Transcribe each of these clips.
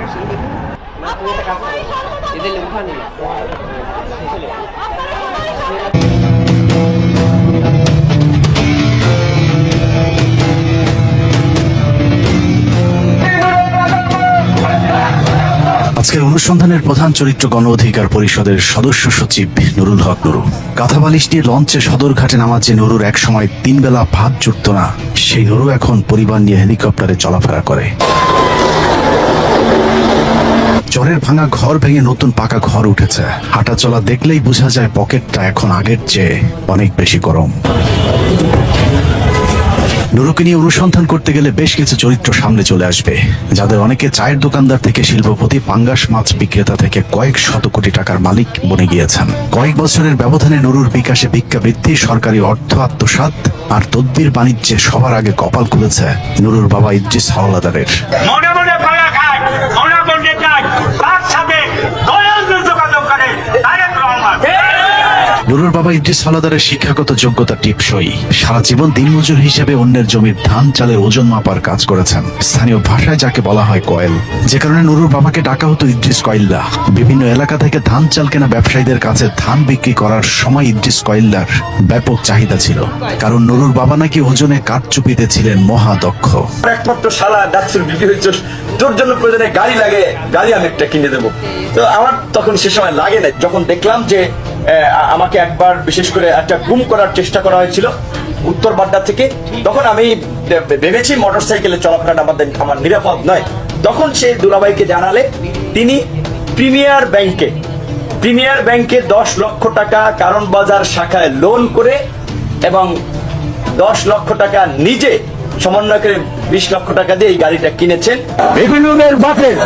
আজকের অনুসন্ধানের প্রধান চরিত্র গণ অধিকার পরিষদের সদস্য সচিব নুরুল হক নুরু। কাঁথাবালিশ নিয়ে লঞ্চে সদরঘাটে নামা যে নুরুর এক সময় 3 বেলা ভাত জুটত না, সেই নুরু এখন পরিবার নিয়ে হেলিকপ্টারে চলাফেরা করে। চরের ভাঙা ঘর ভেঙে নতুন পাকা ঘর উঠেছে। হাঁটা চলা দেখলেই বোঝা যায় পকেটটা এখন আগের চেয়ে অনেক বেশি গরম। নুরুকে নিয়ে অনুসন্ধান করতে গেলে বেশ কিছু চরিত্র সামনে চলে আসবে, যাদের অনেকে চায়ের দোকানদার থেকে শিল্পপতি, পাঙ্গাস মাছ বিক্রেতা থেকে কয়েক শত কোটি টাকার মালিক বনে গিয়েছেন। কয়েক বছরের ব্যবধানে নুরুর বিকাশে ভিক্ষা বৃদ্ধি, সরকারি অর্থ আত্মসাৎ আর তদবির বাণিজ্যে সবার আগে কপাল খুলেছে নুরুর বাবা ইদ্রিস হাওলাদারের। নুরুর বাবা ইদ্রিস হাওলাদারের শিক্ষাগত যোগ্যতা টিপসই। সারা জীবন দিনমজুর হিসেবে অন্যের জমির ধান চালের ওজন মাপার কাজ করেছেন, স্থানীয় ভাষায় যাকে বলা হয় কয়েল। যে কারণে নুরুর বাবাকে ডাকা হতো ইদ্রিস কয়েল্লা। বিভিন্ন এলাকা থেকে ধান চাল কেনা ব্যবসায়ীদের কাছে ধান বিক্রি করার সময় ইদ্রিস কয়েল্লার ব্যাপক চাহিদা ছিল, কারণ নুরুর বাবা নাকি ওজনে কাঠচুপিতে ছিলেন মহাদক্ষ। একমাত্র শালা ডাকসুর বিক্রি হয়েছে, তোর জন্য প্রয়োজনে গাড়ি লাগে, গাড়ি আমি একটা কিনে দেবো। তো আমার তখন সে সময় লাগে না। যখন দেখলাম যে আমাকে একবার বিশেষ করে একটা গুম করার চেষ্টা করা হয়েছিল উত্তর বাড্ডা থেকে, তখন আমি ভেবেছি মোটরসাইকেলে চলাফেরাটা আমার নিরাপদ নয়। তখন সে দুলাভাইকে জানালে তিনি প্রিমিয়ার ব্যাংকে 10 লক্ষ টাকা কারণ বাজার শাখায় লোন করে এবং 10 লক্ষ টাকা নিজে সমন্বয় করে 20 লক্ষ টাকা দিয়ে এই গাড়িটা কিনেছেন। বেগুনের বাপের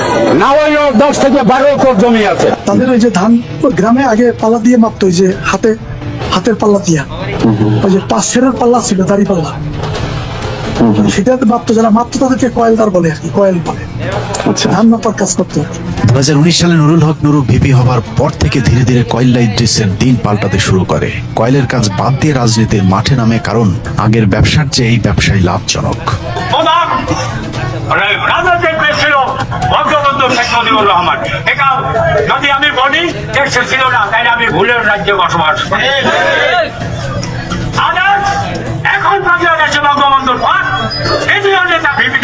নাওয়াইও 10 থেকে 12 একর জমি আছে। তাদের ওই যে ধান গ্রামে আগে পাল্লা দিয়ে মাপতো, ওই যে হাতের পাল্লা দিয়া, ওই যে 5 সেরের পাল্লা ছিল, দাড়ি পাল্লা, সেটাতে মাপতো। যারা মাপতো তাদেরকে কয়েলদার বলে আর কি, কয়েল বলে। ধান মাপার কাজ করতো। 2019 সালে নুরুল হক নুরু ভিপি হবার পর থেকে ধীরে ধীরে কয়েল্লা ইদ্রিসের দিন পাল্টাতে শুরু করে। কয়েলের কাজ বাদ দিয়ে রাজনীতির মাঠে নামে, কারণ আগের ব্যবসার চেয়ে এই ব্যবসায় লাভজনক। যদি আমি বলি ছিল না, তাই আমি ভুলের রাজ্যে বসবাস করি। এখন বাংলাদেশে বঙ্গবন্ধুর পর এটিও নেতা ভিপি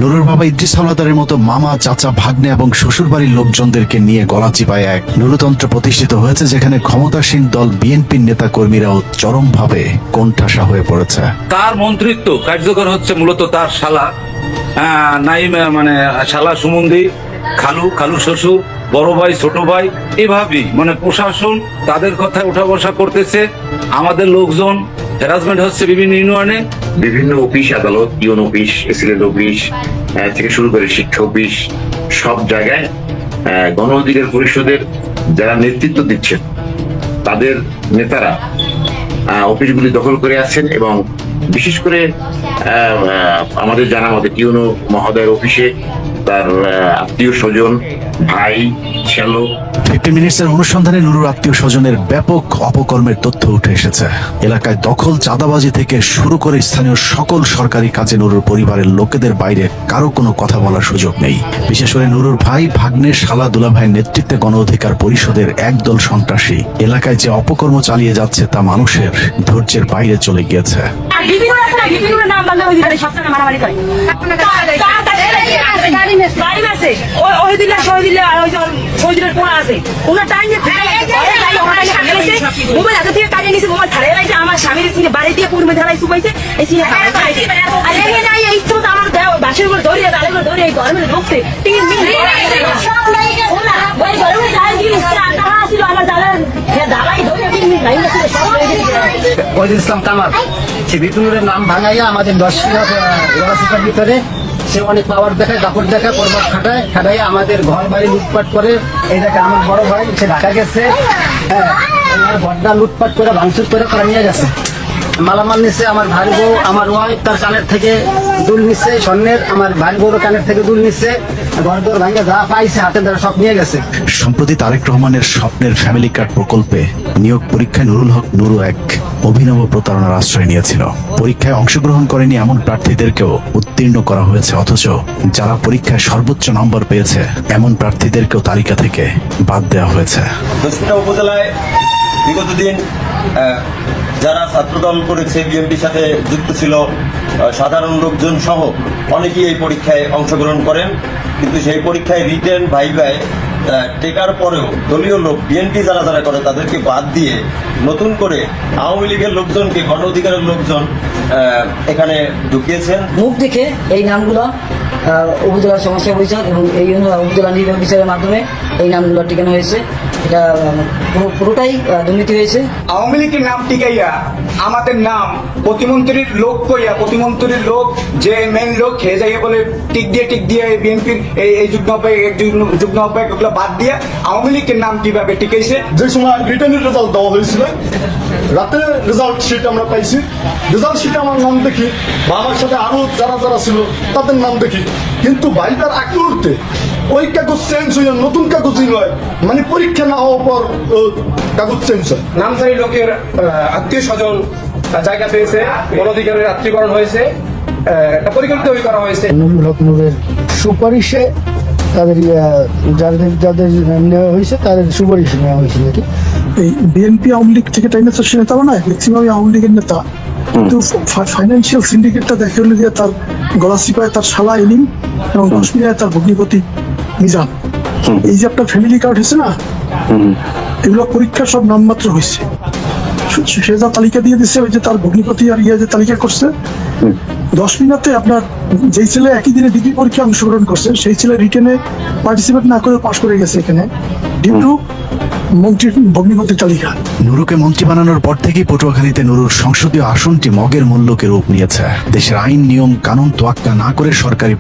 নুরুর বাবা ইদ্রিস হাওলাদারের মতো মামা, চাচা, ভাগ্নে এবং শ্বশুর বাড়ির লোকজনদেরকে নিয়ে গলা চিপায় এক নুরুতন্ত্র প্রতিষ্ঠিত হয়েছে, যেখানে ক্ষমতাসীন দল বিএনপির নেতা কর্মীরাও চরমভাবে কোণঠাসা হয়ে পড়েছে। তার মন্ত্রিত্ব কার্যকর হচ্ছে মূলত তার শালা নাইম, মানে শালা সুমন্দি, খালু শ্বশুর, বড় ভাই, ছোট ভাই, এভাবেই মানে প্রশাসন তাদের কথায় উঠা বসা করতেছে। আমাদের লোকজন হ্যারাসমেন্ট হচ্ছে বিভিন্ন ইউনিয়নে, বিভিন্ন অফিস আদালত, ইউন অফিস, এসিলেন্ট অফিস থেকে শুরু করে শিক্ষা অফিস, সব জায়গায় গণ অধিকার পরিষদের যারা নেতৃত্ব দিচ্ছেন তাদের নেতারা অফিসগুলি দখল করে আছেন। এবং বিশেষ করে আমাদের জানা মতে টিউনো মহোদয়ের অফিসে তার আত্মীয় স্বজন, ভাই, শ্যালো। 50 মিনিটসের অনুসন্ধানে নুরুর আত্মীয় স্বজনের ব্যাপক অপকর্মের তথ্য উঠে এসেছে। এলাকায় দখল, চাঁদাবাজি থেকে শুরু করে স্থানীয় সকল সরকারি কাজে নুরুর পরিবারের লোকেদের বাইরে কারো কোনো কথা বলার সুযোগ নেই। বিশেষ করে নুরুর ভাই, ভাগ্নের, শালা, দুলাভাইয়ের নেতৃত্বে গণ অধিকার পরিষদের একদল সন্ত্রাসী এলাকায় যে অপকর্ম চালিয়ে যাচ্ছে তা মানুষের ধৈর্যের বাইরে চলে গিয়েছে। আমার স্বামীর বাড়ি দিয়ে পূর্বে ধারাই শুকাইছে, বাসের উপর দৌড়িয়ে তাদের দৌড়িয়ে গরমে ঢুকছে। আমার দাদার দাদাই ইসলাম কামাল সে বিপুলের নাম ভাঙাইয়া আমাদের 10 এলাকার ভিতরে সে অনেক পাওয়ার দেখায়, দাপট দেখায়, পর্বত খাটাইয়া আমাদের ঘর বাড়ি লুটপাট করে। এই দেখে আমার বড় ভাই সে ঢাকা গেছে, হ্যাঁ, ঘরটা লুটপাট করে ভাঙচুর করে নিয়ে গেছে। মালামাল নিচ্ছে, আমার ভাই বউ, আমার ওয়াইফ তার কানের থেকে দুল নিচ্ছে স্বর্ণের, আমার ভাই বউর কানের থেকে দুল নিচ্ছে, ঘর দর ভাঙে যা পাইছে হাতের দ্বারা সব নিয়ে গেছে। সম্প্রতি তারেক রহমানের স্বপ্নের ফ্যামিলি কার্ড প্রকল্পে নিয়োগ পরীক্ষায় নুরুল হক নুরু এক অভিনব প্রতারণার আশ্রয় নিয়েছিল। পরীক্ষায় অংশগ্রহণ করেনি এমন প্রার্থীদেরকেও উত্তীর্ণ করা হয়েছে, অথচ যারা পরীক্ষায় সর্বোচ্চ নম্বর পেয়েছে এমন প্রার্থীদেরকেও তালিকা থেকে বাদ দেওয়া হয়েছে। দোষপুরা উপজেলায় বিগত দিন যারা ছাত্রদল করেছে, বিএনপির সাথে যুক্ত ছিল, সাধারণ লোকজন সহ অনেকেই এই পরীক্ষায় অংশগ্রহণ করেন, কিন্তু সেই পরীক্ষায় রিটেন ভাইভায় টেকার পরেও দলীয় লোক বিএনপি যারা যারা করে তাদেরকে বাদ দিয়ে নতুন করে আওয়ামী লীগের লোকজনকে, গণ অধিকারের লোকজন এখানে ঢুকিয়েছেন। মুখ দেখে এই নামগুলো উপজেলার সমস্যা পরিষদ এবং এই উপজেলা নির্বাহী বিচারের মাধ্যমে এই নামগুলো টিকানো হয়েছে। এটা পুরোটাই দুর্নীতি হয়েছে। আওয়ামী লীগের নাম টিকাইয়া আমাদের নাম প্রতিমন্ত্রীর লোক কইয়া, প্রতিমন্ত্রীর লোক যে মেন লোক খেয়ে যাইয়া বলে টিক দিয়ে বিএনপির এই যুগ্ম আহ্বায়ক এগুলো বাদ দিয়ে আওয়ামী লীগের নাম কিভাবে টিকাইছে। যে সময় রিটার্নের রেজাল্ট দেওয়া হয়েছিল, রাতে রেজাল্ট শিট আমরা পাইছি, রেজাল্ট শিটে আমার নাম দেখি বা আমার সাথে আরো যারা যারা ছিল তাদের নাম দেখি, কিন্তু বাইরের এক মুহূর্তে ওই কাগজ চেঞ্জ হয়ে নতুন কাগজই নয়, মানে পরীক্ষা না হওয়ার পর কাগজ চেঞ্জ হয়। নামধারী লোকের আত্মীয় স্বজন জায়গা পেয়েছে, গণ অধিকারের রাত্রীকরণ হয়েছে, পরিকল্পিত করা হয়েছে। নুরুল হক নুরের সুপারিশে তাদের যাদের নেওয়া হয়েছে তাদের সুপারিশে নেওয়া হয়েছে নাকি? এই বিএনপি আওয়ামী লীগ থেকে টাইমে তো সে নেতাও নয়, ম্যাক্সিমাম আওয়ামী লীগের নেতা, কিন্তু ফাইন্যান্সিয়াল সিন্ডিকেটটা দেখে হলে যে তার গলা চিপায় তার শালা ইলিম এবং কাশ্মীরে তার ভগ্নিপতি মিজান। এই যে আপনার ফ্যামিলি কার্ড হয়েছে না, এগুলো পরীক্ষা সব নামমাত্র হয়েছে। সে যা তালিকা দিয়ে দিচ্ছে, ওই যে তার ভগ্নিপতি আর যে তালিকা করছে, 10 মিনিটে আপনার যেই ছেলে একই দিনে ডিগ্রি পরীক্ষা অংশগ্রহণ করছে সেই ছেলে রিটেনে পার্টিসিপেট না করে পাশ করে গেছে এখানে ডিউ টু মন্ত্রীর ভগ্নিপতির তালিকা। নুরুকে মন্ত্রী বানানোর পর থেকেই পটুয়াখালীতে নুরুর সংসদীয় আসনটি মগের মূল্যকে রূপ নিয়েছে। দেশের আইন নিয়ম কানুন তোয়াক্কা না করে সরকারি